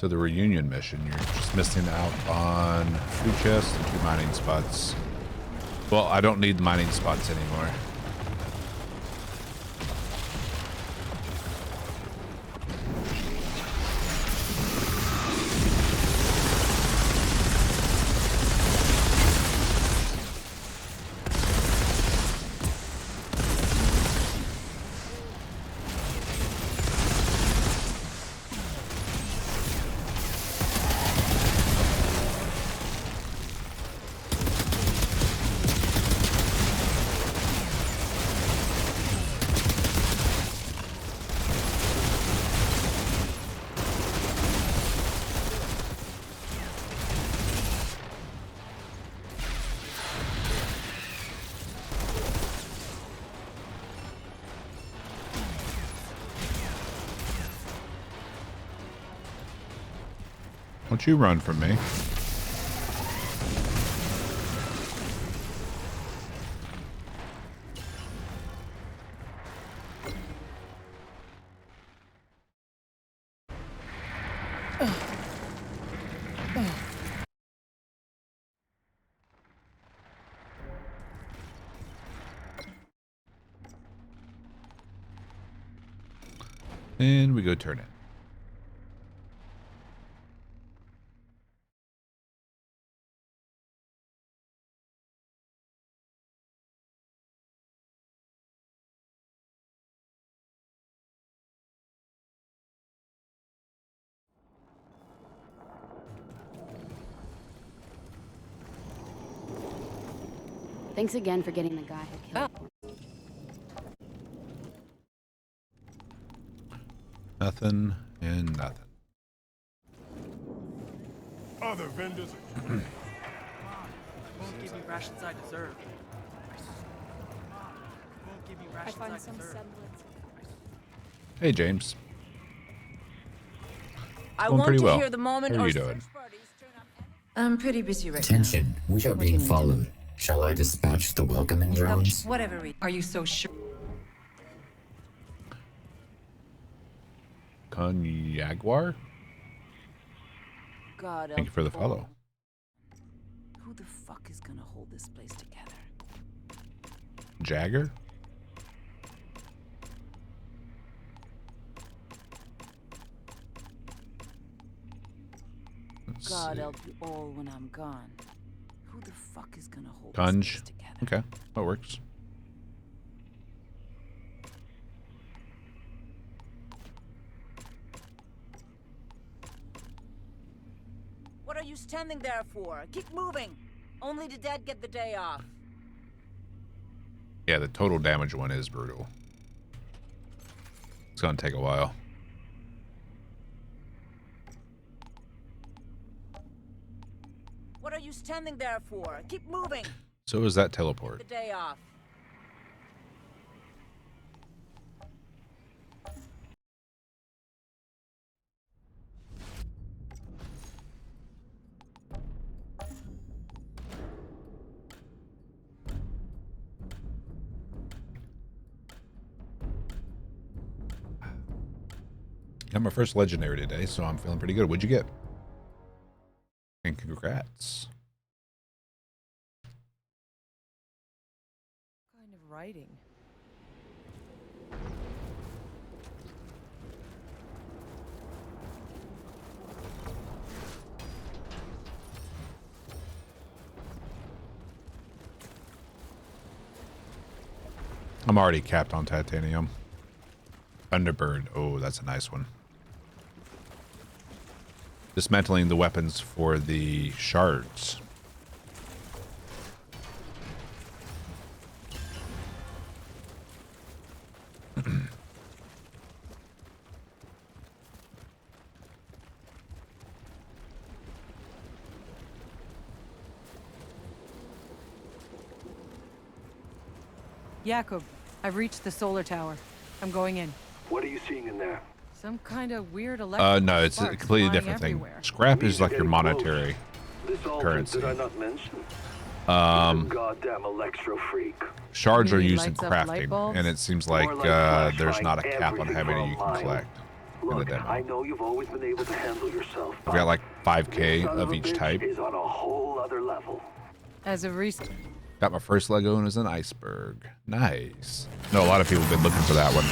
to the reunion mission. You're just missing out on 2 chests and 2 mining spots. Well, I don't need the mining spots anymore. Don't you run from me. And we go turn it. Thanks again for getting the guy who killed. Nothing and nothing. Other vendors. Won't give me rations I deserve. Won't give me rations I deserve. Hey, James. I Going want pretty to well. hear the moment How are our you doing? search parties turn up I'm pretty busy right Attention, we are being you need? followed. Shall I dispatch the welcoming drones? Whatever. Are you so sure? Jaguar? God, Thank you for the follow. Who the fuck is gonna hold this place together? Jagger? Let's God see. help you all when I'm gone. Who the fuck is gonna hold Gunge. this place together? Okay, that works. What are you standing there for? Keep moving. Only the dead get the day off. Yeah, the total damage one is brutal. It's gonna take a while. What are you standing there for? Keep moving. So is that teleport. The day off. Got my first legendary today, so I'm feeling pretty good. What'd you get? And congrats. What kind of writing? I'm already capped on titanium. Thunderbird. Oh, that's a nice one. Dismantling the weapons for the shards. Jakob, I've reached the solar tower. I'm going in. What are you seeing in there? Some kind of weird electrical No, it's a sparks completely flying different thing. everywhere. Scrap is like your monetary This altar, currency. did I not mention? Um, Goddamn electro freak. Shards You are mean used in lights up light crafting, bulbs? and it seems like More like there's flashlight not a cap on how everything many for a you can mile. collect. in the Look, demo. I know you've always been able to handle yourself. I've got like this 5k son of a each bitch type. is on a whole other level. As a recent. Got my first Lego and it was an iceberg. Nice. No, a lot of people have been looking for that one.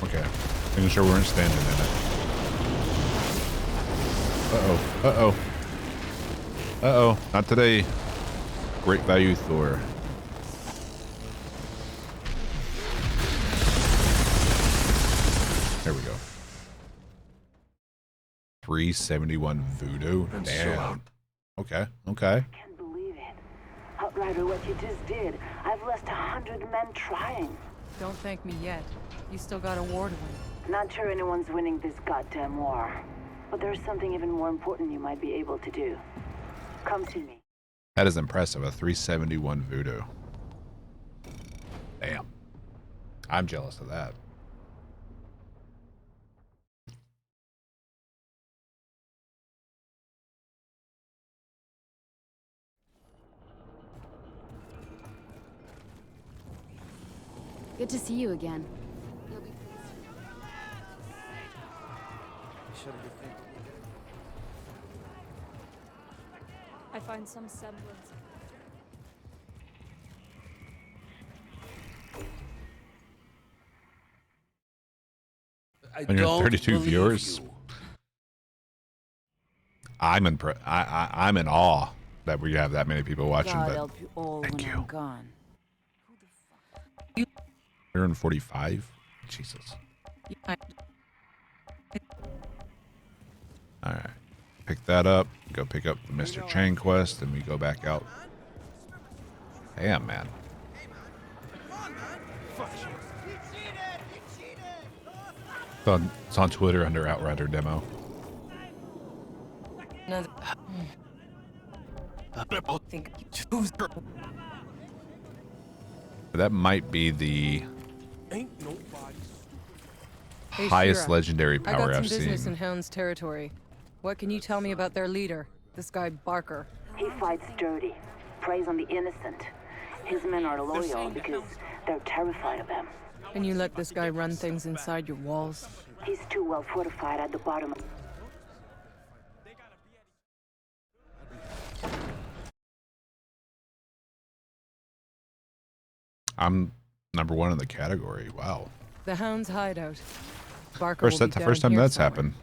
Okay. Making sure we weren't standing in it. Uh-oh. Uh-oh. Uh-oh. Not today. Great value Thor. There we go. 371 voodoo. Damn. Okay. Okay. Can't believe it. Outrider, what you just did. I've lost 100 men trying. Don't thank me yet. You still got a war to win. Not sure anyone's winning this goddamn war. But there's something even more important you might be able to do. Come see me. That is impressive. A 371 voodoo. Damn. I'm jealous of that. Good to see you again. I find some semblance. 132 viewers. I'm in awe that we have that many people watching. God But help you all thank when you. I'm gone. 145. Jesus. All right. Pick that up. Go pick up the Mr. Chain quest, and we go back out. Damn, man. It's on Twitter under Outrider demo. Another. Think. That might be the Hey, highest Shira, legendary I power got some I've business seen. in Hound's territory. What can you tell me about their leader, this guy Barker? He fights dirty. Preys on the innocent. His men are loyal because they're terrified of him. And you let this guy run things inside your walls? He's too well fortified at the bottom. I'm #1 in the category. Wow. The Hound's hideout. Barker will be down First time here that's somewhere. happened.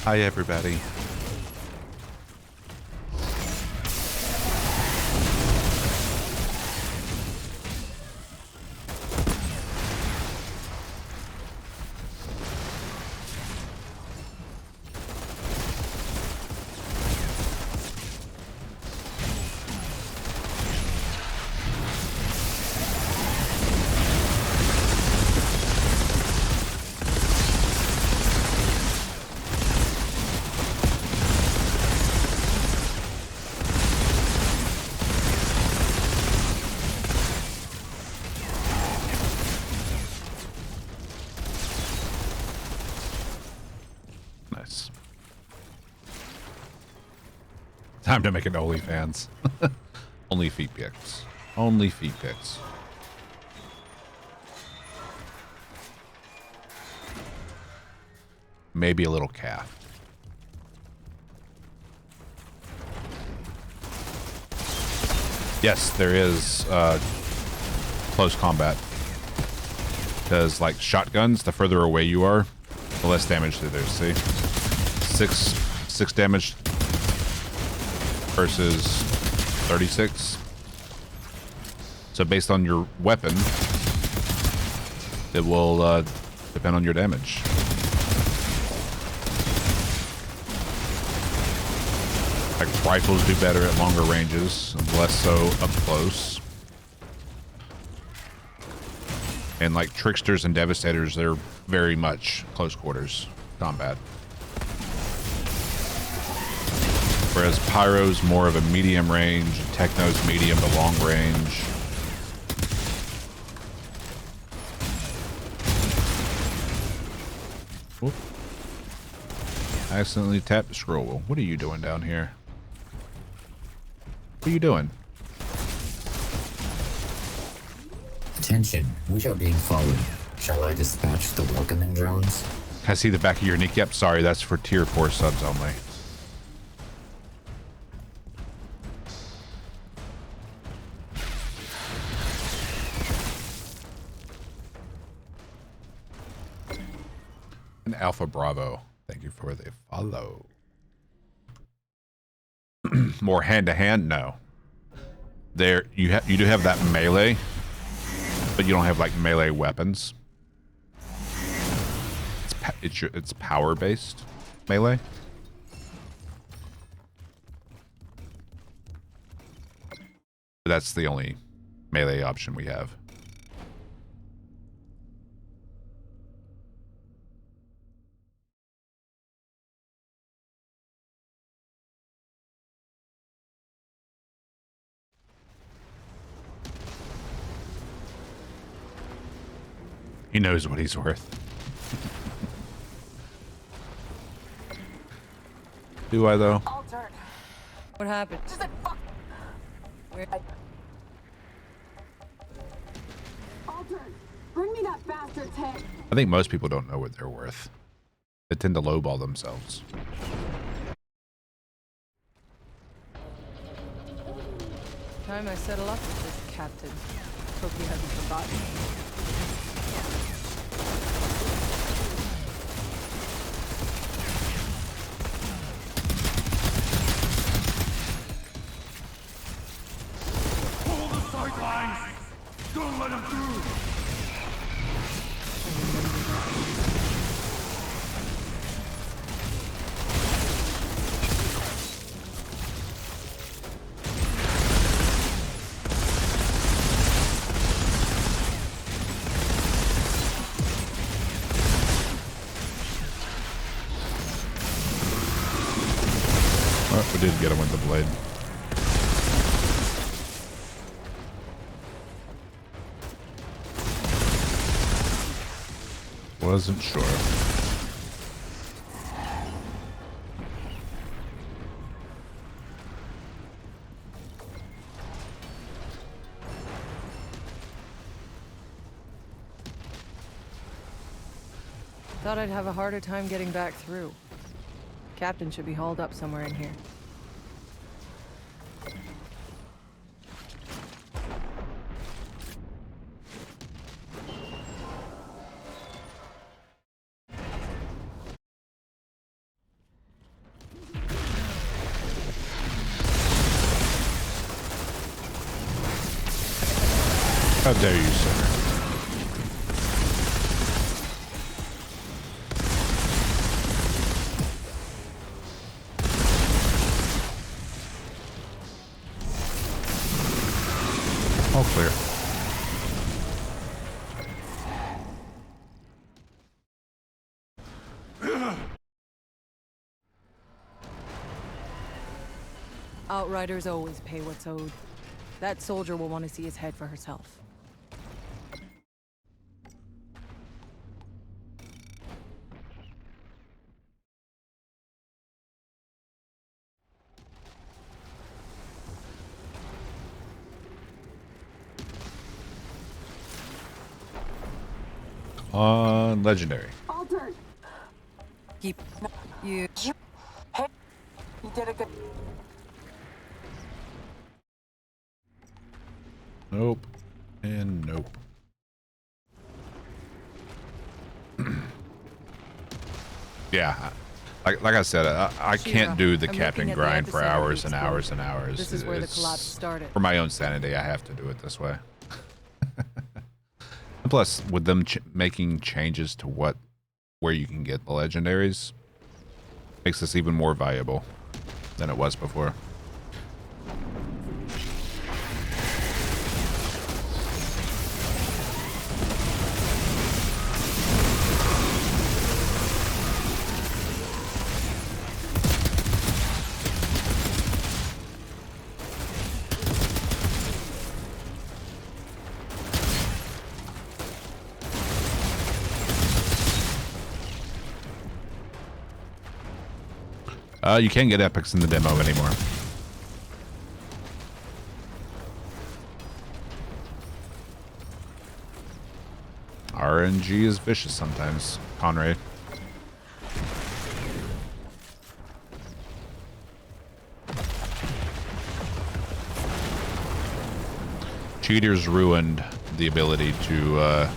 Hi, everybody. Nice. Time to make an OnlyFans. Only feet pics. Only feet pics. Maybe a little calf. Yes, there is close combat. Because, like, shotguns, the further away you are, the less damage they do. See? Six damage versus 36. So based on your weapon, it will depend on your damage. Like rifles do better at longer ranges, and less so up close. And like Tricksters and Devastators, they're very much close quarters combat. Whereas Pyro's more of a medium range, and Techno's medium to long range. Whoop. I accidentally tapped the scroll wheel. What are you doing down here? What are you doing? Attention, we are being followed. Shall I dispatch the welcoming drones? Can I see the back of your kneecap? Sorry, that's for tier 4 subs only. And Alpha Bravo, thank you for the follow. More hand to hand? No. There you do have that melee, but you don't have like melee weapons. It's power based melee. That's the only melee option we have. He knows what he's worth. Do I, though? What happened? Where? Bring me that bastard's head. I think most people don't know what they're worth. They tend to lowball themselves. Time I settle up with this captain. Hope he hasn't forgotten me. Don't let him through! Oh, we did get him with the blade. Wasn't sure. Thought I'd have a harder time getting back through. Captain should be hauled up somewhere in here. How dare you, sir? All clear. Outriders always pay what's owed. That soldier will want to see his head for herself. On legendary. Altered. Keep you. Hey, you did a good. Nope. And nope. Yeah. Like I said, I can't do the I'm captain looking at the grind for epicenter of the hours and hours explosion. and hours. This is where the It's- collapse started. For my own sanity, I have to do it this way. And plus, with them making changes to where you can get the legendaries, makes this even more valuable than it was before. You can't get epics in the demo anymore. RNG is vicious sometimes, Conrad. Cheaters ruined the ability to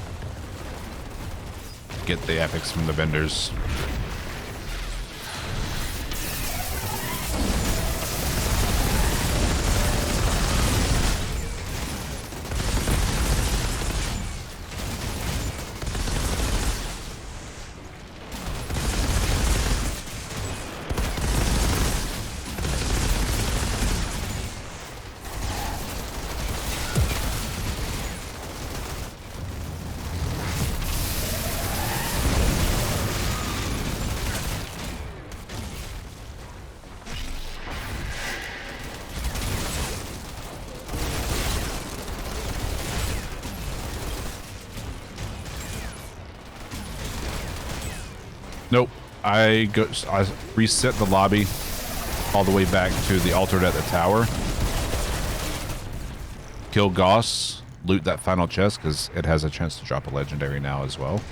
get the epics from the vendors. Nope. I reset the lobby all the way back to the altar at the tower. Kill Goss, loot that final chest because it has a chance to drop a legendary now as well.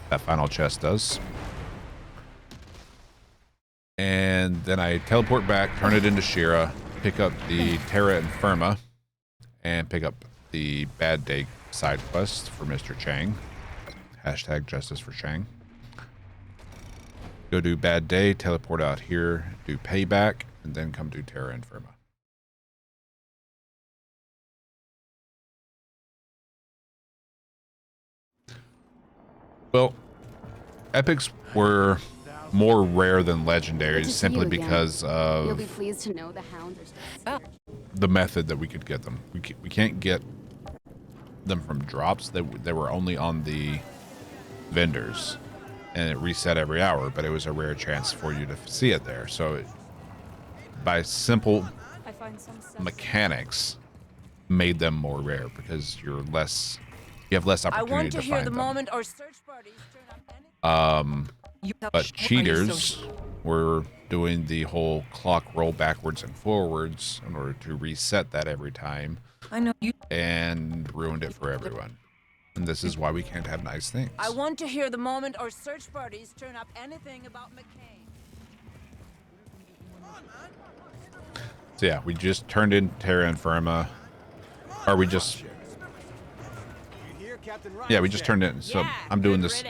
That final chest does. And then I teleport back, turn it into Shira, pick up the Terra Infirma, and pick up the Bad Day side quest for Mr. Chang. Hashtag justice for Chang. Go do Bad Day, teleport out here, do Payback, and then come do Terra Infirma. Well, epics were more rare than legendaries simply because of You'll be pleased to know the hounds are still the method that we could get them. We can't get them from drops. They were only on the vendors, and it reset every hour, but it was a rare chance for you to see it there. So by simple I find some mechanics made them more rare because you have less I opportunity want to to hear find the them. moment our search parties turn up any. But cheaters were doing the whole clock roll backwards and forwards in order to reset that every time, I know you. and ruined it for everyone. And this is why we can't have nice things. I want to hear the moment our search parties turn up anything about McCain. So yeah, we just turned in Terra Infirma, or we just, yeah, we just turned in. So I'm doing this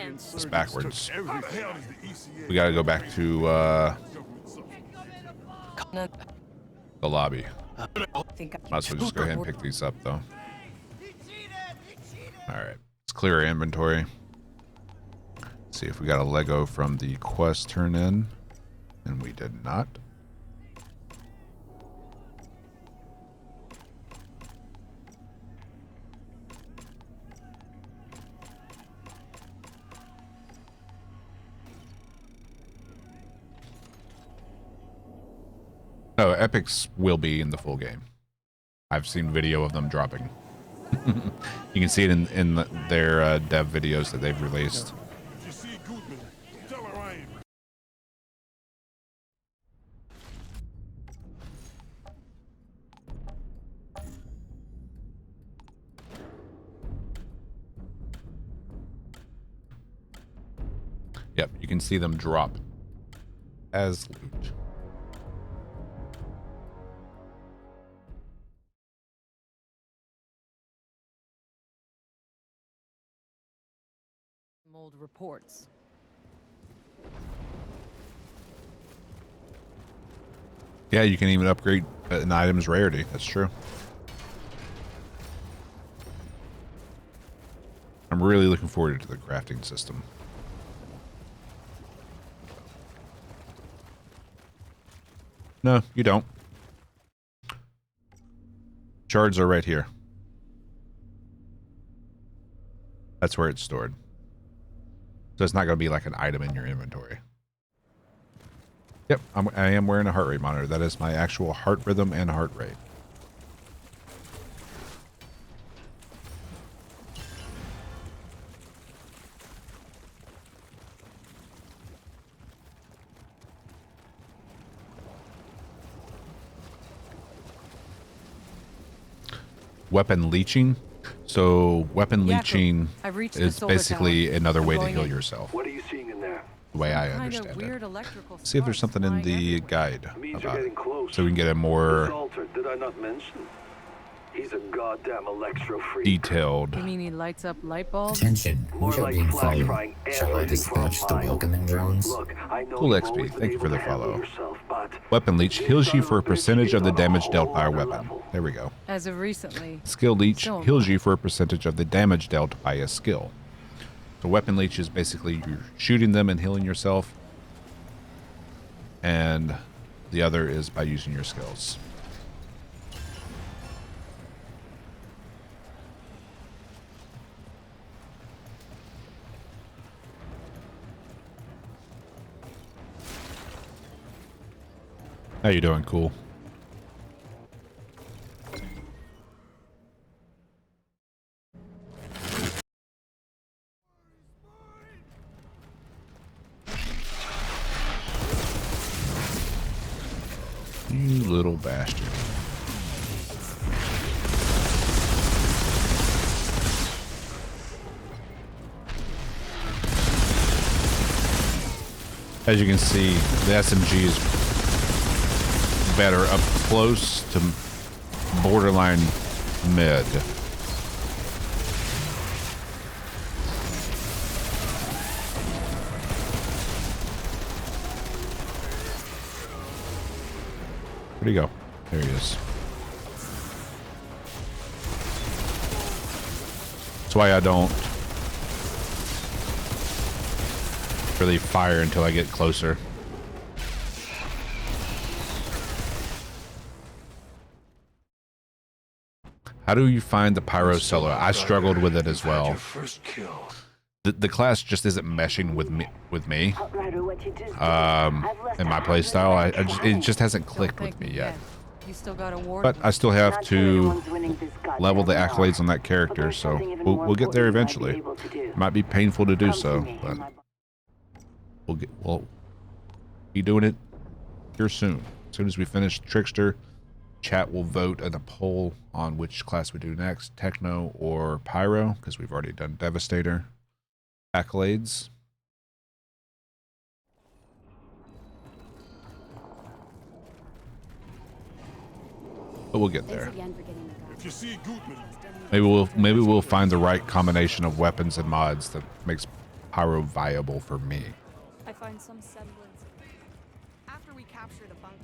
backwards. We got to go back to the lobby. Might as well just go ahead and pick these up though. All right, let's clear our inventory. See if we got a Lego from the quest turn in, and we did not. Oh, epics will be in the full game. I've seen video of them dropping. You can see it in their dev videos that they've released. If you see Goodman, tell her I ain't. Yep, you can see them drop as loot. Mold reports. Yeah, you can even upgrade an item's rarity. That's true. I'm really looking forward to the crafting system. No, you don't. Shards are right here. That's where it's stored. So it's not going to be like an item in your inventory. Yep, I am wearing a heart rate monitor. That is my actual heart rhythm and heart rate. Weapon leeching. So weapon leeching is basically another way to heal yourself. What are you seeing in there? The way I understand it. See if there's something in the guide about it, so we can get a more Did I not mention? He's a goddamn electro freak. detailed. You mean he lights up light bulbs? Attention, we are being followed. Shall I dispatch the welcoming drones? Look, I know Cool you've XP. always Thank been you for able the to handle follow. yourself, but Weapon leech heals you for a percentage of the damage dealt by a weapon. There we go. As of recently. Skill leech So- heals you for a percentage of the damage dealt by a skill. So weapon leech is basically you're shooting them and healing yourself. And the other is by using your skills. How you doing, cool? You little bastard. As you can see, the SMG is better up close to borderline mid. Where'd he go? There he is. That's why I don't really fire until I get closer. How do you find the pyro solo? I struggled with it as well. The class just isn't meshing with me. Outrider, what you just did. In my playstyle, it just hasn't clicked with me yet. You still got a ward. But I still have Not sure to anyone's winning this goddamn level the war. accolades on that But character, there's so something even we'll more get there important you might eventually. be able to do. It might be painful to do Come to so, me, but my we'll be doing it here soon. As soon as we finish Trickster, chat will vote in a poll on which class we do next, Techno or Pyro, because we've already done Devastator. Accolades. But we'll get Thanks there. again for getting the guy. If you see Goodman, Maybe we'll find the right combination of weapons and mods that makes Pyro viable for me. I find some semblance. After we capture the bunker,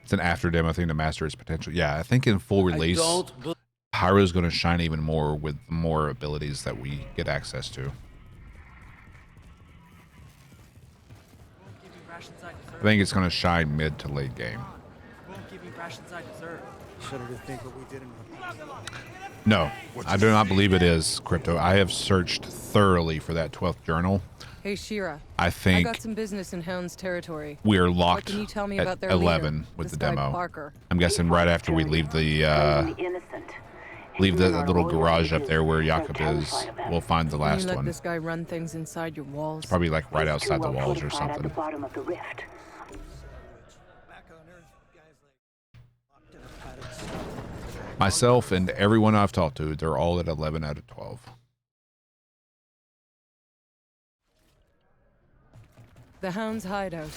It's an after demo thing to master its potential. Yeah, I think in full release, Pyro's going to shine even more with more abilities that we get access to. I think it's going to shine mid to late game. No, I do not believe it is, Crypto. I have searched thoroughly for that 12th journal. Hey, Shira. I I think got some business in Hound's territory. we are What locked can you tell me at about their 11 leader, with this the guy demo. Parker? I'm guessing right after we leave the innocent. leave the Hidden in our little oil garage up riches, there where they're Jakob is. terrified of us. We'll find the Can last you let one. this guy run things inside your walls? Probably like right He's too outside the well walls or fortified At the something. bottom of the rift. Myself and everyone I've talked to, they're all at 11 out of 12. The Hound's hideout.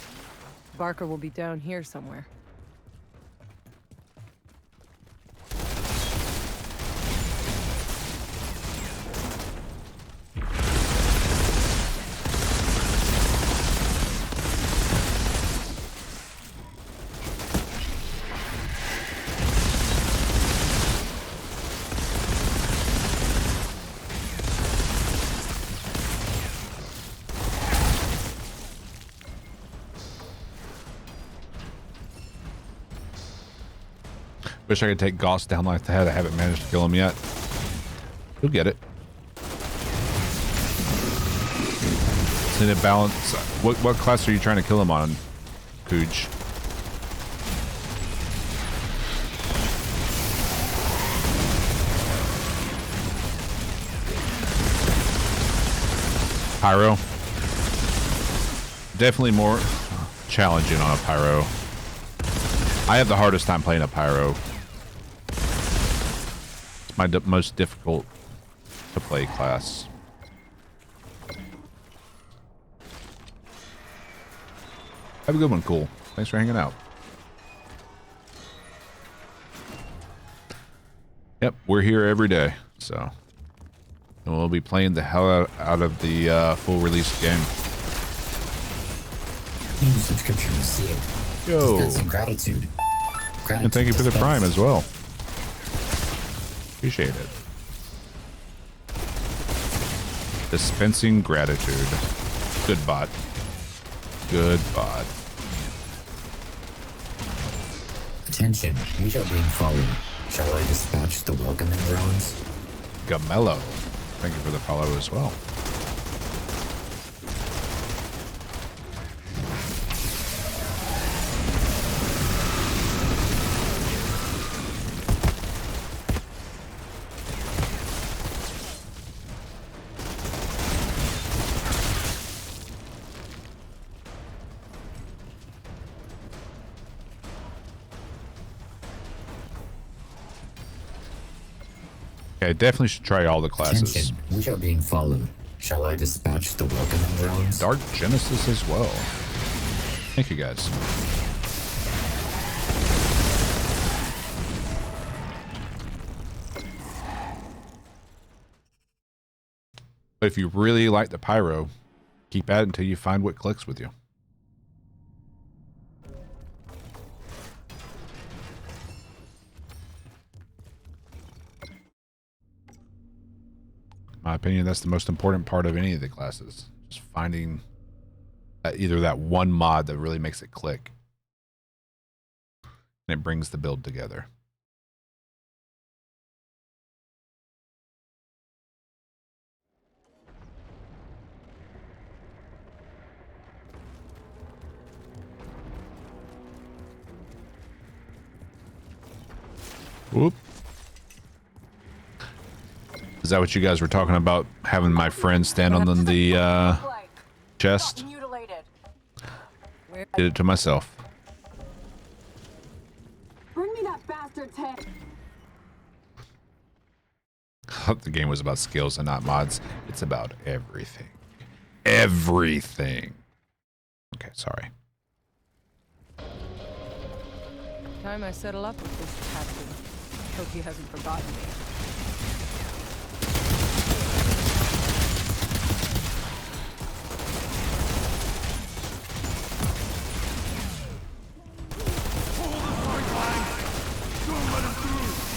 Barker will be down here somewhere. Wish I could take Goss down like that. I haven't managed to kill him yet. You'll get it. Need to balance. What class are you trying to kill him on, Cooge? Pyro. Definitely more challenging on a Pyro. I have the hardest time playing a Pyro. It's my most difficult to play class. Have a good one, Cool. Thanks for hanging out. Yep, we're here every day, so. And we'll be playing the hell out of the full release game. New subscription received. Yo. Dispensing gratitude. And thank you for the Prime as well. Appreciate it. Dispensing gratitude. Good bot. Good bot. Attention, we are being followed. Shall I dispatch the welcoming drones? Gamello. Thank you for the follow as well. I definitely should try all the classes. Attention, we are being followed. Shall I dispatch the welcoming drones? Dark Genesis as well. Thank you guys. But if you really like the Pyro, keep at it until you find what clicks with you. My opinion, that's the most important part of any of the classes. Just finding either that one mod that really makes it click. And it brings the build together. Whoop. Is that what you guys were talking about? Having my friend stand on the chest? Did it to myself. Bring me that bastard's head. The game was about skills and not mods. It's about everything. Everything. Okay, sorry. Time I settle up with this captain. Hope he hasn't forgotten me.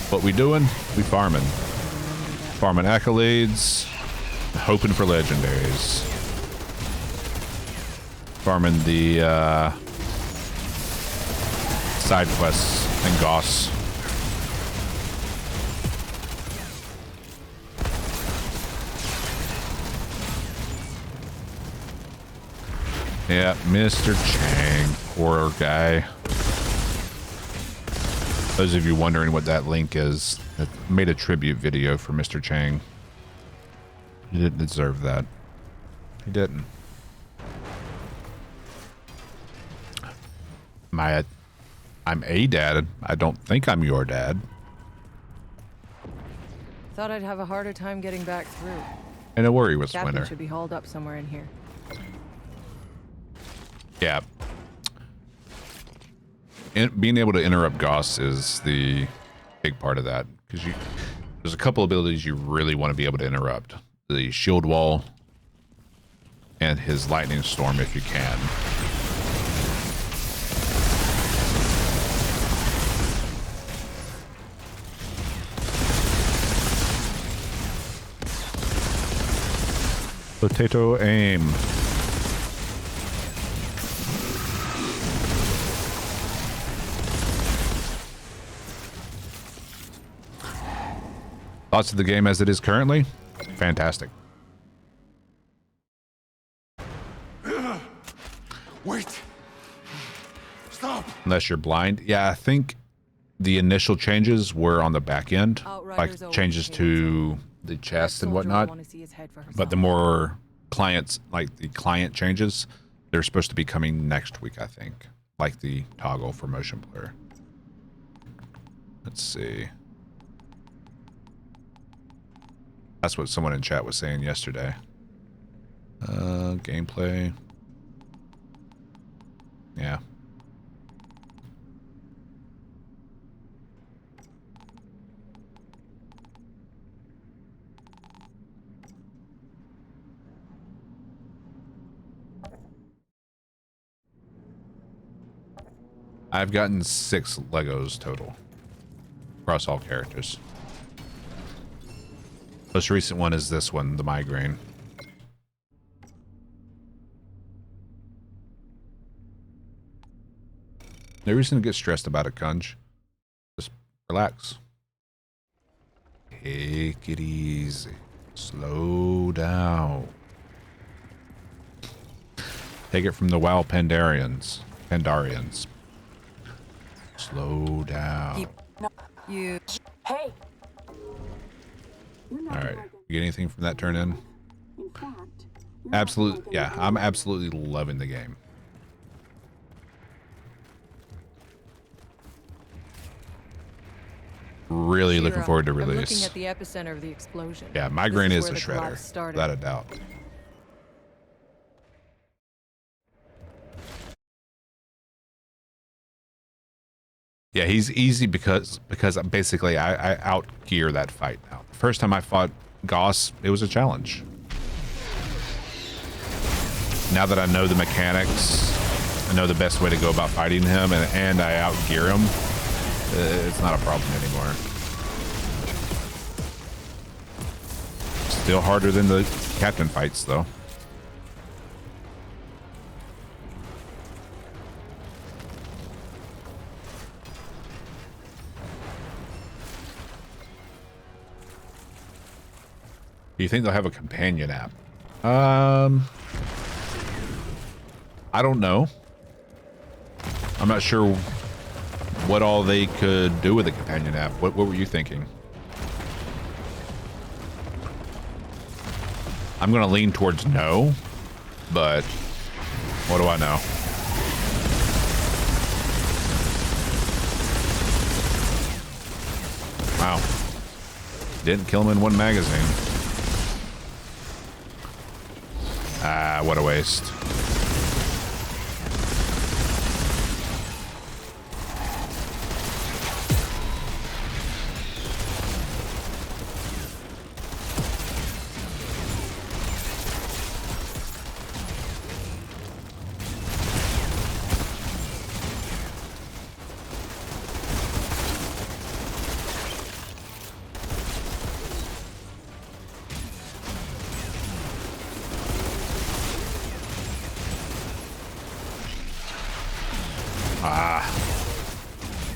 What we doing? We farming. Farming accolades. Hoping for legendaries. Farming the side quests and Goss. Yeah, Mr. Chang, poor guy. Those of you wondering what that link is, I made a tribute video for Mr. Chang. He didn't deserve that. He didn't. I'm a dad. I don't think I'm your dad. Thought I'd have a harder time getting back through. And a worry was Captain winner. should be hauled up somewhere in here. Yeah. Being able to interrupt Goss is the big part of that, because there's a couple abilities you really want to be able to interrupt: the shield wall and his lightning storm, if you can. Potato aim. Thoughts of the game as it is currently? Fantastic. Wait. Stop. Unless you're blind. Yeah, I think the initial changes were on the back end, Outriders like changes to the chest and Soldier whatnot. wanna see his head for But the herself. more clients, like the client changes, they're supposed to be coming next week, I think. Like the toggle for motion blur. Let's see. That's what someone in chat was saying yesterday. Gameplay. Yeah. I've gotten 6 Legos total across all characters. Most recent one is this one, the migraine. No reason to get stressed about it, Kunj. Just relax. Take it easy. Slow down. Take it from the WoW Pandarians. Slow down. You. Hey! Alright. You get anything from that turn in? Absolutely. Yeah, I'm absolutely loving the game. Really looking Shira, forward to I'm looking release. at the epicenter of the explosion. Yeah, migraine This is a where the shredder. collapse started. Without a doubt. Yeah, he's easy because basically I out gear that fight now. The first time I fought Goss, it was a challenge. Now that I know the mechanics, I know the best way to go about fighting him, and I out gear him, it's not a problem anymore. Still harder than the captain fights, though. Do you think they'll have a companion app? I don't know. I'm not sure what all they could do with a companion app. What were you thinking? I'm gonna lean towards no, but what do I know? Wow. Didn't kill him in one magazine. Ah, what a waste.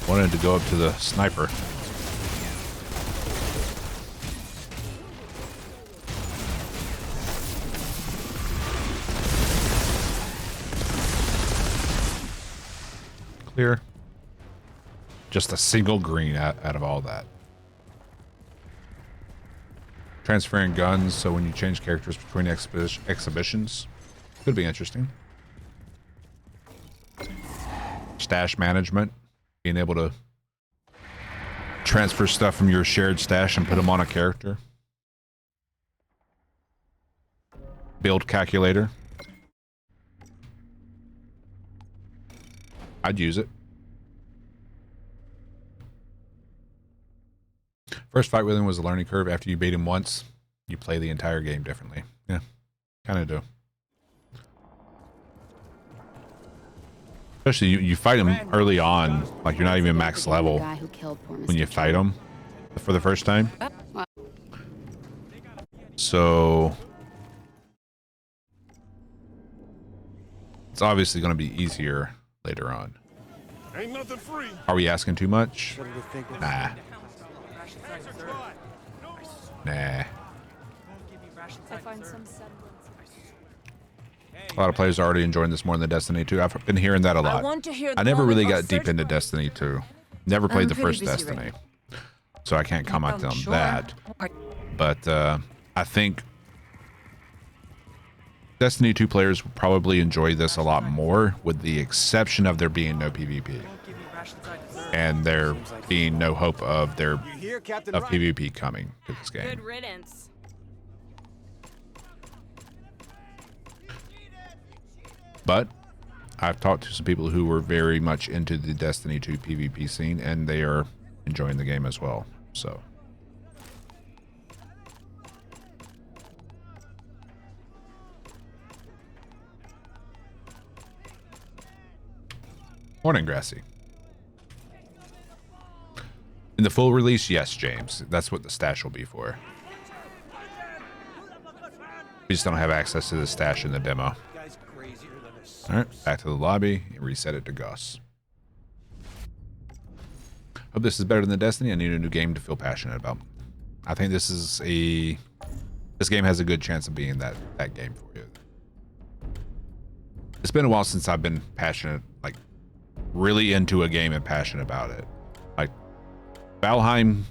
Wanted to go up to the sniper. Clear. Just a single green out of all that. Transferring guns, so when you change characters between exhibitions, could be interesting. Stash management. Being able to transfer stuff from your shared stash and put them on a character. Build calculator. I'd use it. First fight with him was a learning curve. After you beat him once, you play the entire game differently. Yeah, kind of do. Especially you fight him early on, like you're not even max level when you fight him for the first time. So it's obviously going to be easier later on. Ain't nothing free. Are we asking too much? Nah. Nah. I find some semblance. A lot of players are already enjoying this more than Destiny 2. I've been hearing that a I lot. want to hear the I never moment really of got deep search into for- Destiny 2. Never played the pretty first busy right Destiny. So I can't comment on sure. that. But I think Destiny 2 players will probably enjoy this a lot more, with the exception of there being no PvP. And there being no hope of PvP coming to this game. Good riddance. But I've talked to some people who were very much into the Destiny 2 PvP scene, and they are enjoying the game as well. So morning, Grassy. In the full release, yes, James. That's what the stash will be for. We just don't have access to the stash in the demo. All right, back to the lobby and reset it to Gus. Hope this is better than Destiny. I need a new game to feel passionate about. I think this game has a good chance of being that game for you. It's been a while since I've been passionate, like really into a game and passionate about it. Like Valheim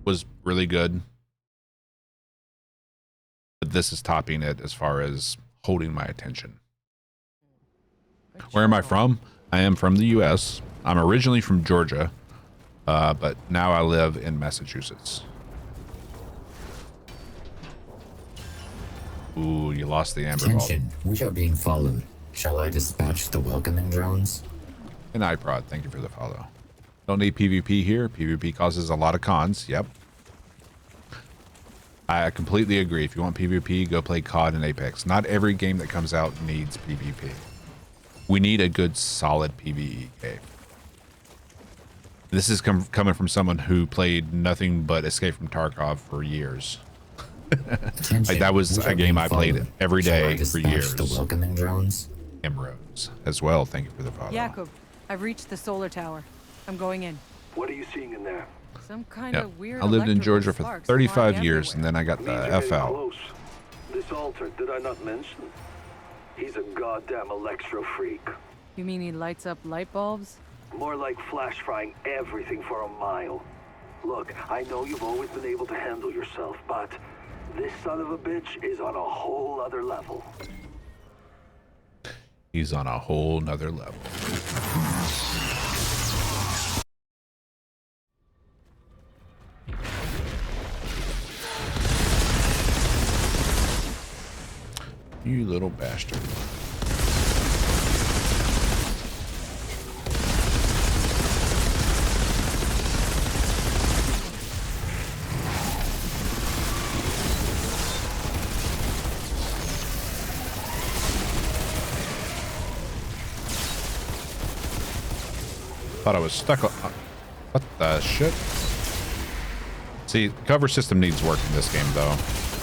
was really good, but this is topping it as far as holding my attention. Where am I from? I am from the U.S. I'm originally from Georgia, but now I live in Massachusetts. Ooh, you lost the amber vault. Attention, we are being followed. Shall I dispatch the welcoming drones? And iProd, thank you for the follow. Don't need PvP here. PvP causes a lot of cons. Yep. I completely agree. If you want PvP, go play COD and Apex. Not every game that comes out needs PvP. We need a good, solid PvE game. This is coming from someone who played nothing but Escape from Tarkov for years. Like that was a game I played every day for years. The welcoming drones? Emeralds as well. Thank you for the follow. Jakub, I've reached the solar tower. I'm going in. What are you seeing in there? Some kind Yep. of weird. I lived in electrical Georgia for sparks 35 flying years, and everywhere. then I got Means the you're F getting out. close. This altar, did I not mention? He's a goddamn electro freak. You mean he lights up light bulbs? More like flash frying everything for a mile. Look, I know you've always been able to handle yourself, but this son of a bitch is on a whole other level. He's on a whole nother level. You little bastard. Thought I was stuck on... What the shit? See, cover system needs work in this game, though.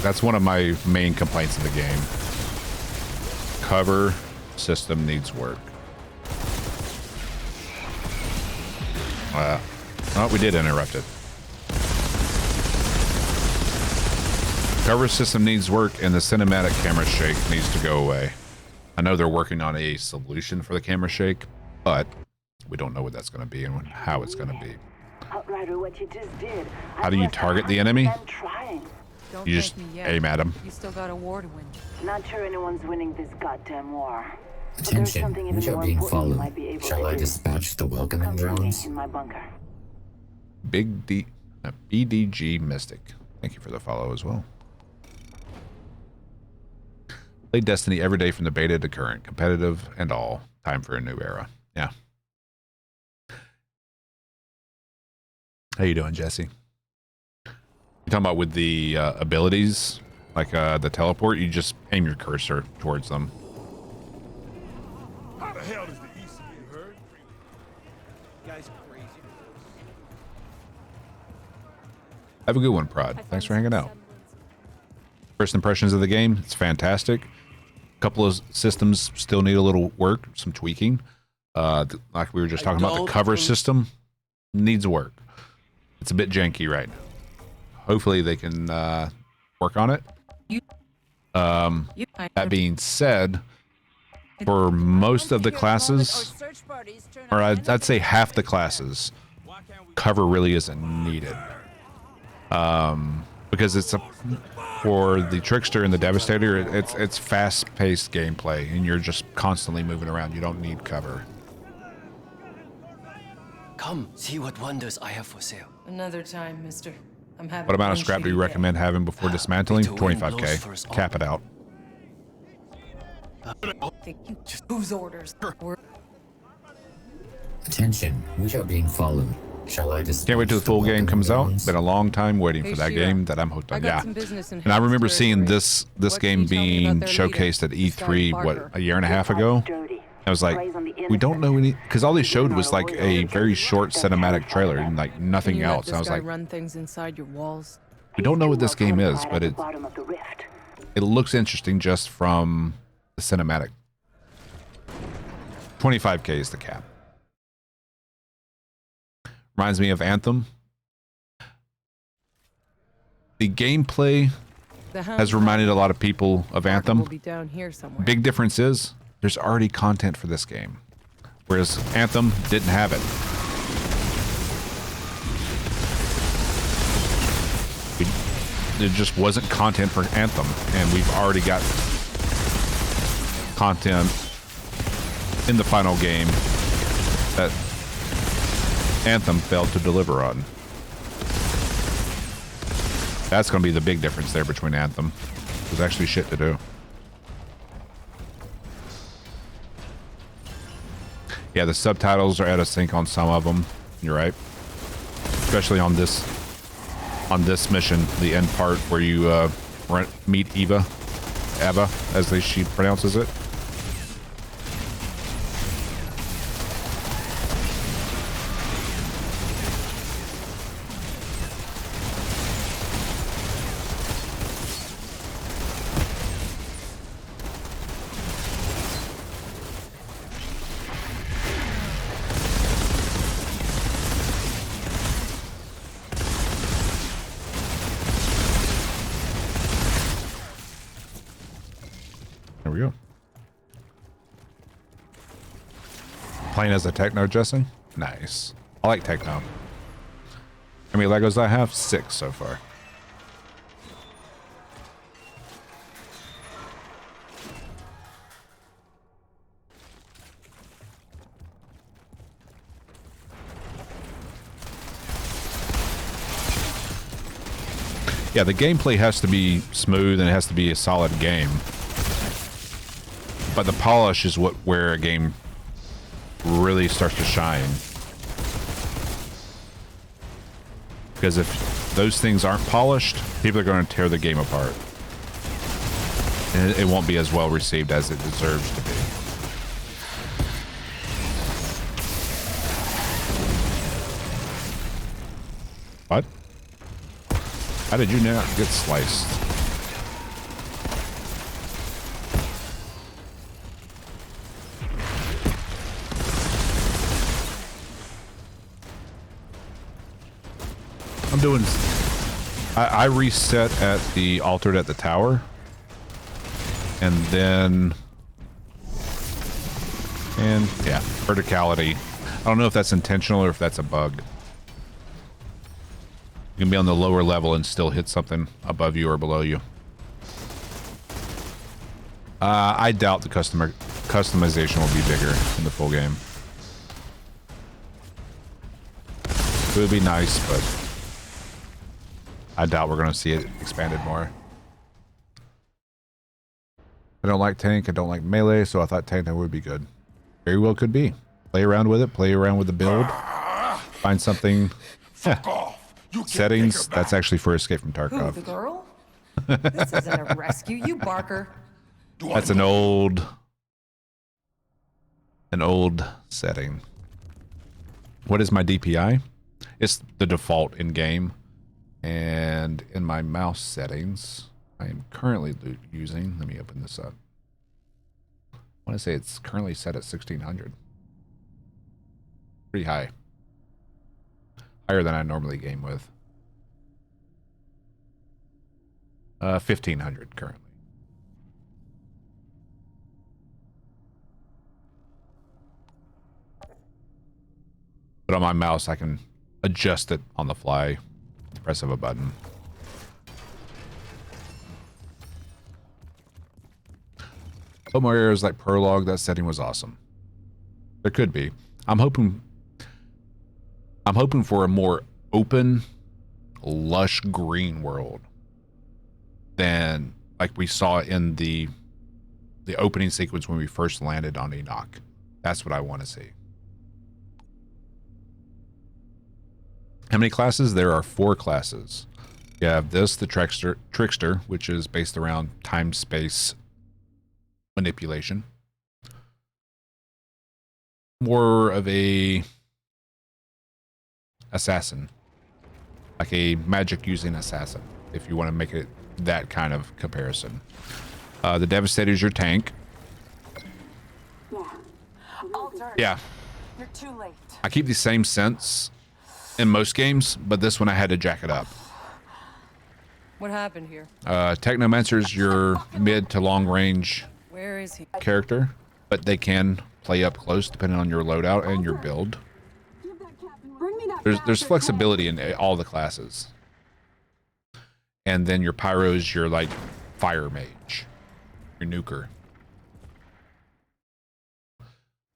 That's one of my main complaints in the game. Cover system needs work. Oh, we did interrupt it. Cover system needs work, and the cinematic camera shake needs to go away. I know they're working on a solution for the camera shake, but we don't know what that's going to be and how it's going to be. Outrider, what you just did. How do you target the enemy? I'm trying. Don't You thank just me yet. aim at him. You still got a war to win. Not sure anyone's winning this goddamn war. But there's something Attention, even we are more being important you followed. might be able Shall to I do. dispatch the welcoming Come with me drones? in my bunker. BDG Mystic. Thank you for the follow as well. Play Destiny every day from the beta to current, competitive and all. Time for a new era. Yeah. How you doing, Jesse? You talking about with the abilities, like the teleport? You just aim your cursor towards them. How the hell does the ECU hurt? Guys crazy. Have a good one, Prod. Thanks for hanging out. First impressions of the game, it's fantastic. A couple of systems still need a little work, some tweaking. Like we were just talking about, the cover system needs work. It's a bit janky right now. hopefully they can work on it. That being said, for most of the classes, or I'd say half the classes, cover really isn't needed. Because it's for the Trickster and the Devastator, it's fast-paced gameplay, and you're just constantly moving around. You don't need cover. Come, see what wonders I have for sale. Another time, mister. I'm having What amount of scrap do you recommend having before dismantling? 25k. Cap it out. Whose orders? Attention, we are being followed. Shall I just... Can't wait till the full game comes out. Been a long time waiting for that game that I'm hooked on. Yeah. And I remember seeing this game being showcased at E3, what, a year and a half ago? I was like, we don't know any, because all they showed was like a very short cinematic trailer and like nothing else. I was like, run things inside your walls. we don't know what this game is, but it looks interesting just from the cinematic. 25k is the cap. Reminds me of Anthem. The gameplay has reminded a lot of people of Anthem. Big difference is there's already content for this game, whereas Anthem didn't have it. There just wasn't content for Anthem, and we've already got content in the final game that Anthem failed to deliver on. That's going to be the big difference there between Anthem. There's actually shit to do. Yeah, the subtitles are out of sync on some of them. You're right. Especially on this mission, the end part where you meet Eva, as she pronounces it. There we go. Playing as a techno, Jesse? Nice. I like techno. How many Legos do I have? 6 so far. Yeah, the gameplay has to be smooth and it has to be a solid game. But the polish is where a game really starts to shine. Because if those things aren't polished, people are going to tear the game apart. And it won't be as well received as it deserves to be. What? How did you not get sliced? I'm doing... I reset at the altered at the tower. And then... And, yeah, verticality. I don't know if that's intentional or if that's a bug. You can be on the lower level and still hit something above you or below you. I doubt the customization will be bigger in the full game. It would be nice, but I doubt we're going to see it expanded more. I don't like tank, I don't like melee, so I thought tank would be good. Very well could be. Play around with it, play around with the build. Find something... Settings, that's actually for Escape from Tarkov. Who, the girl? This isn't a rescue, you barker. That's an old setting. What is my DPI? It's the default in game. And in my mouse settings, I am currently using, let me open this up. I want to say it's currently set at 1600. Pretty high. Higher than I normally game with. 1,500 currently. But on my mouse, I can adjust it on the fly with the press of a button. Some more areas like Prologue, that setting was awesome. There could be. I'm hoping for a more open, lush green world than like we saw in the opening sequence when we first landed on Enoch. That's what I want to see. How many classes? There are 4 classes. You have this, the Trickster, which is based around time-space manipulation. More of a assassin. Like a magic-using assassin, if you want to make it that kind of comparison. The Devastator is your tank. Yeah. You're too late. I keep the same sense in most games, but this one I had to jack it up. What happened here? Technomancer's your mid to long range Where is he? character, but they can play up close depending on your loadout and your build. There's flexibility in all the classes. And then your Pyro's your like fire mage, your nuker.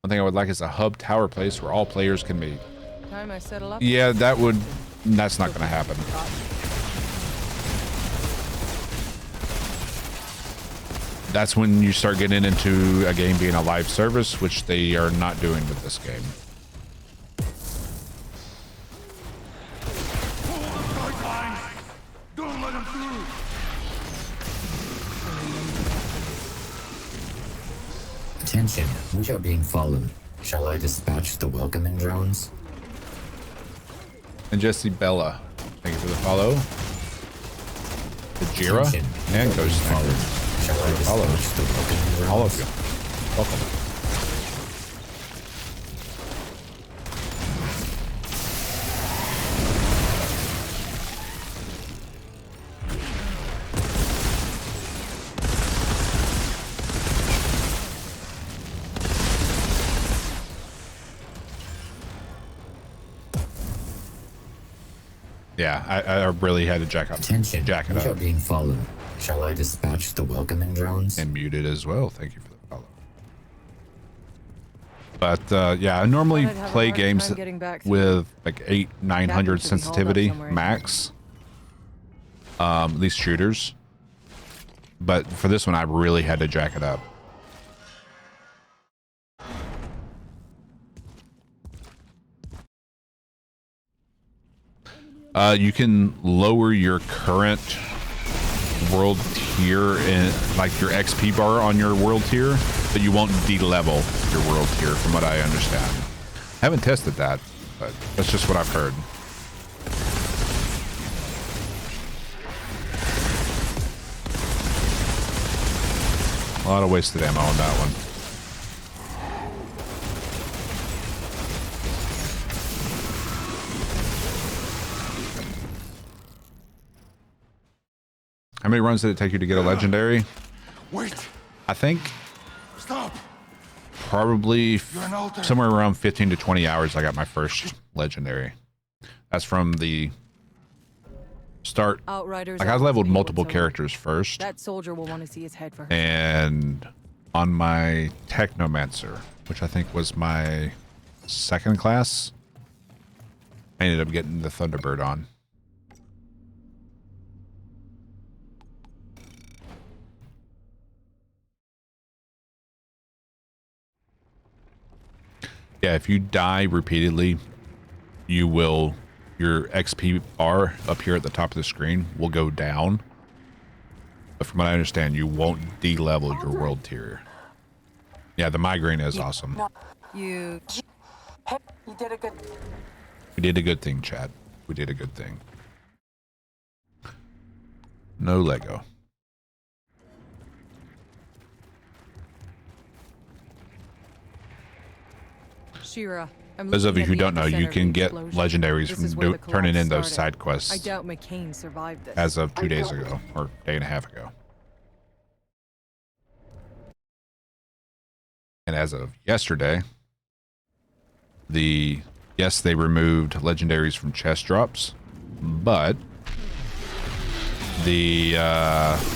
One thing I would like is a hub tower place where all players can meet. Time I settle up. Yeah, that's not going to happen. That's when you start getting into a game being a live service, which they are not doing with this game. Don't let him through. Attention, we are being followed. Shall I dispatch the welcoming drones? And Jesse Bella, thank you for the follow. The Jira and Ghost followed. Shall I dispatch the welcoming drones? All of you. Welcome. Yeah, I really had to jack it we are up. being followed. Shall I dispatch the welcoming drones? And muted as well. Thank you for the follow. But yeah, I normally play games with like 800-900 sensitivity max. At least shooters. But for this one, I really had to jack it up. You can lower your current world tier in like your XP bar on your world tier, but you won't de-level your world tier from what I understand. Haven't tested that, but that's just what I've heard. A lot of wasted ammo on that one. How many runs did it take you to get a legendary? Wait. I think Stop. probably somewhere around 15 to 20 hours I got my first legendary. That's from the start. Outriders. Like I leveled multiple characters first. That soldier will want to see his head first. And on my Technomancer, which I think was my second class, I ended up getting the Thunderbird on. Yeah, if you die repeatedly, your XP bar up here at the top of the screen will go down. But from what I understand, you won't de-level your world tier. Yeah, the migraine is awesome. You did a good. We did a good thing, Chad. We did a good thing. No Lego. Shira, Those of you who don't know, you can get explosion. legendaries This is from where the turning in collapse those started. side quests I doubt McCain survived this. as of 2 days ago, or day and a half ago. And as of yesterday, yes, they removed legendaries from chest drops, but the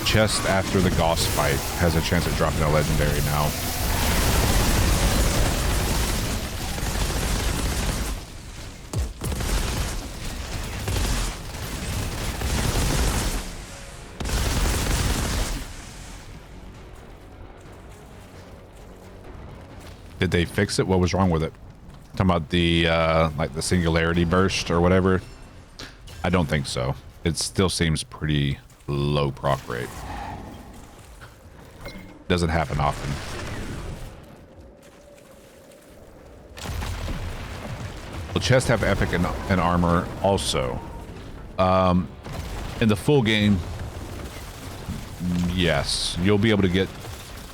chest after the Gauss fight has a chance of dropping a legendary now. Did they fix it? What was wrong with it? Talking about the like the singularity burst or whatever? I don't think so. It still seems pretty low proc rate. Doesn't happen often. Well, chests have epic and armor also. In the full game, yes, you'll be able to get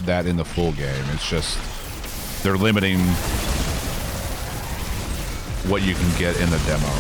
that in the full game. It's just they're limiting what you can get in the demo.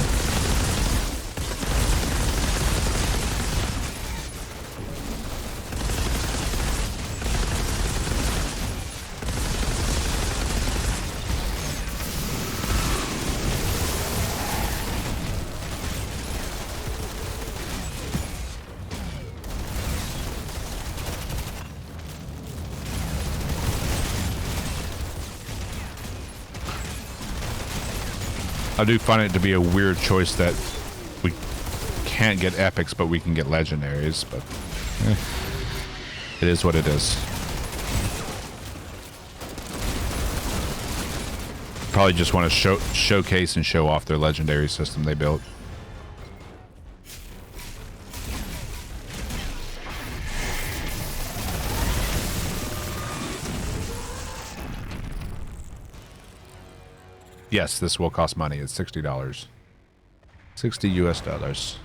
I do find it to be a weird choice that we can't get epics, but we can get legendaries, but it is what it is. Probably just want to showcase and show off their legendary system they built. Yes, this will cost money. It's $60. 60 US dollars.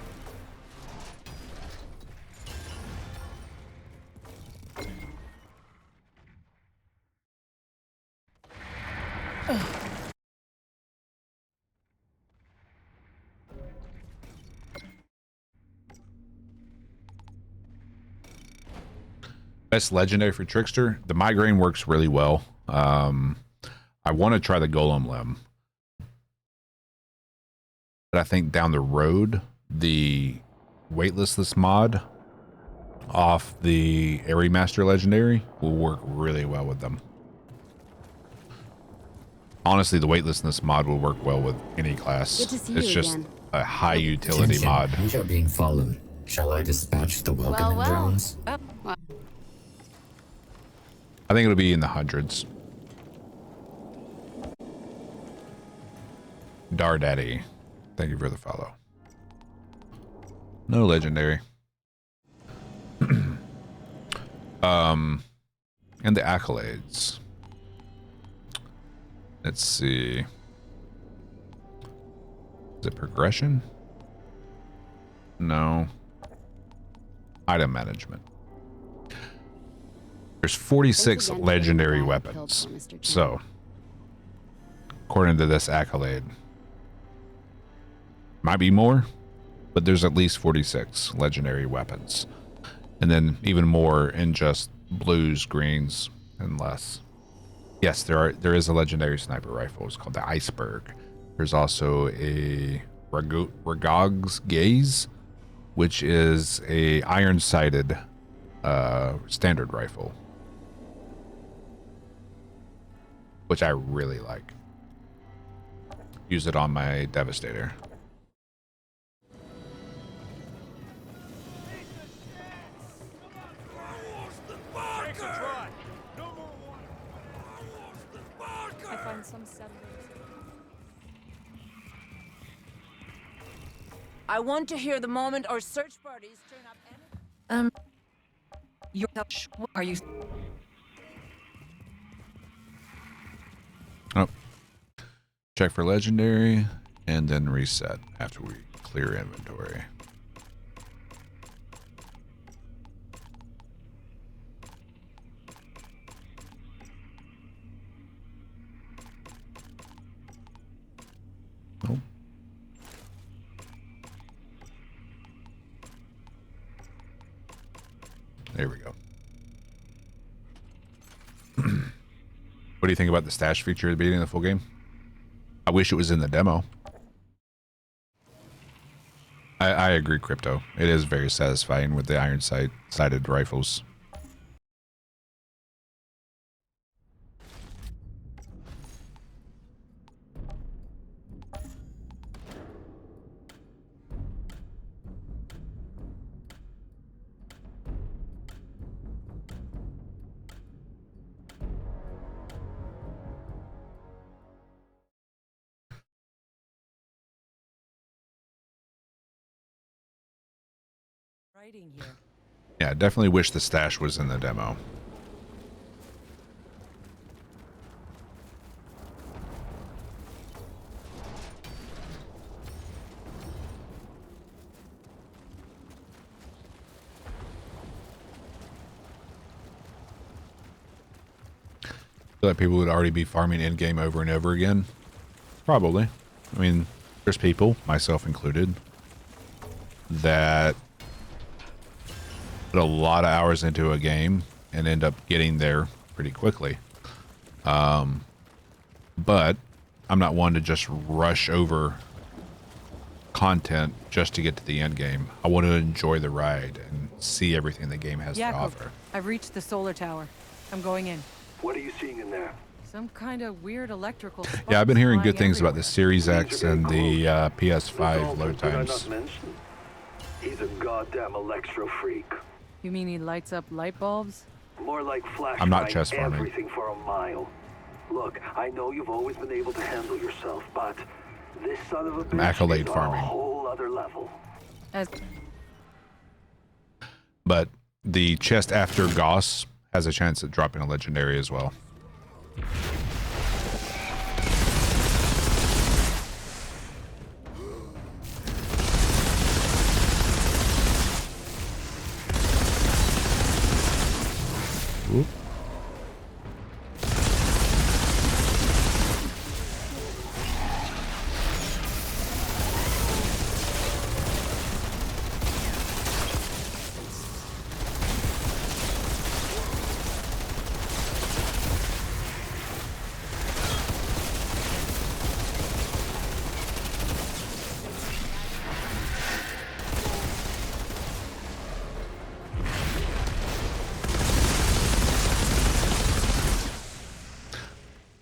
Best legendary for Trickster. The migraine works really well. I want to try the golem limb, but I think down the road, the weightlessness mod off the Airy Master legendary will work really well with them. Honestly, the weightlessness mod will work well with any class. Good to see It's you just again. a high utility Attention, mod. we are being followed. Shall I dispatch the welcoming drones? I think it'll be in the hundreds. Dardaddy, thank you for the follow. No legendary. And the accolades. Let's see. Is it progression? No. Item management. There's 46 Thanks again for legendary getting the guy weapons. killed for Mr. King. So, according to this accolade, might be more, but there's at least 46 legendary weapons. And then even more in just blues, greens, and less. Yes, there is a legendary sniper rifle. It's called the Iceberg. There's also a Ragog's Gaze, which is a iron-sighted standard rifle, which I really like. Use it on my Devastator. I find some settlers. I want to hear the moment our search parties turn up Are you? Oh. Check for legendary and then reset after we clear inventory. What do you think about the stash feature at the beginning of the full game? I wish it was in the demo. I agree, Crypto. It is very satisfying with the iron sighted rifles. Here. Yeah, I definitely wish the stash was in the demo. I feel like people would already be farming in-game over and over again. Probably. I mean, there's people, myself included, that put a lot of hours into a game and end up getting there pretty quickly. But I'm not one to just rush over content just to get to the end game. I want to enjoy the ride and see everything the game has to offer. I've reached the solar tower. I'm going in. What are you seeing in there? Some kind of weird electrical sparks. Yeah, I've been hearing good flying things about the Series X and the PS5 load Did I times. not mention? He's a goddamn electro freak. You mean he lights up light bulbs? More like flash I'm not bang chest farming. everything for a mile. Look, I know you've always been able to handle yourself, but this son of a bitch Accolade is on farming. a whole other level. But the chest after Goss has a chance at dropping a legendary as well. Oop.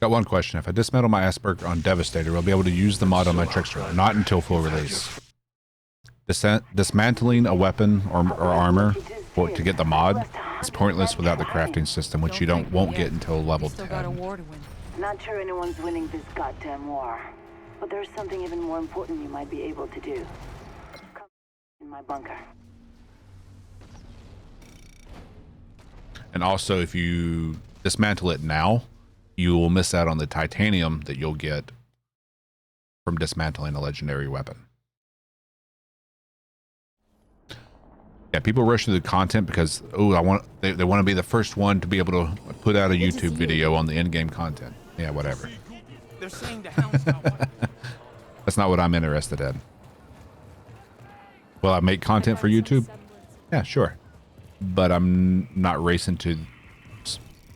Got one question. If I dismantle my Asperger on Devastator, I'll be able to use the mod on my Trickster. Not until full release. Dismantling a weapon or armor to get the mod is pointless without the crafting system, which you won't get until level 10. Got a war to win. Not sure anyone's winning this goddamn war, but there's something even more important you might be able to do. Come in my bunker. And also, if you dismantle it now, you will miss out on the titanium that you'll get from dismantling a legendary weapon. Yeah, people rush through the content because they want to be the first one to be able to put out a YouTube video on the in-game content. Yeah, whatever. They're saying the hound's not one. That's not what I'm interested in. Will I make content for YouTube? Yeah, sure. But I'm not racing to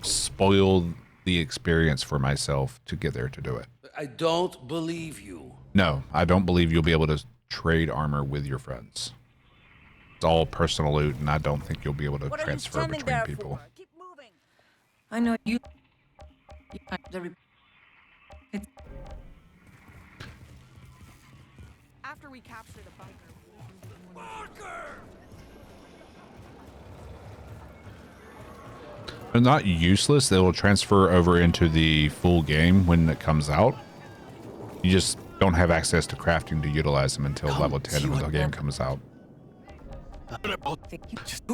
spoil the experience for myself to get there to do it. I don't believe you. No, I don't believe you'll be able to trade armor with your friends. It's all personal loot, and I don't think you'll be able to transfer between people. Keep moving. I know you. After we capture the bunker. They're not useless. They will transfer over into the full game when it comes out. You just don't have access to crafting to utilize them until level 10 when the game comes out.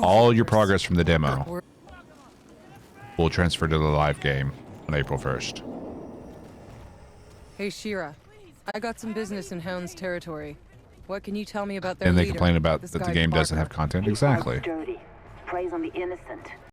All your progress from the demo will transfer to the live game on April 1st. Hey, Shira. I got some business in Hound's territory. What can you tell me about their And they leader, complain about this that the guy game doesn't Parker? have content. Exactly. Dirty. Preys on the innocent.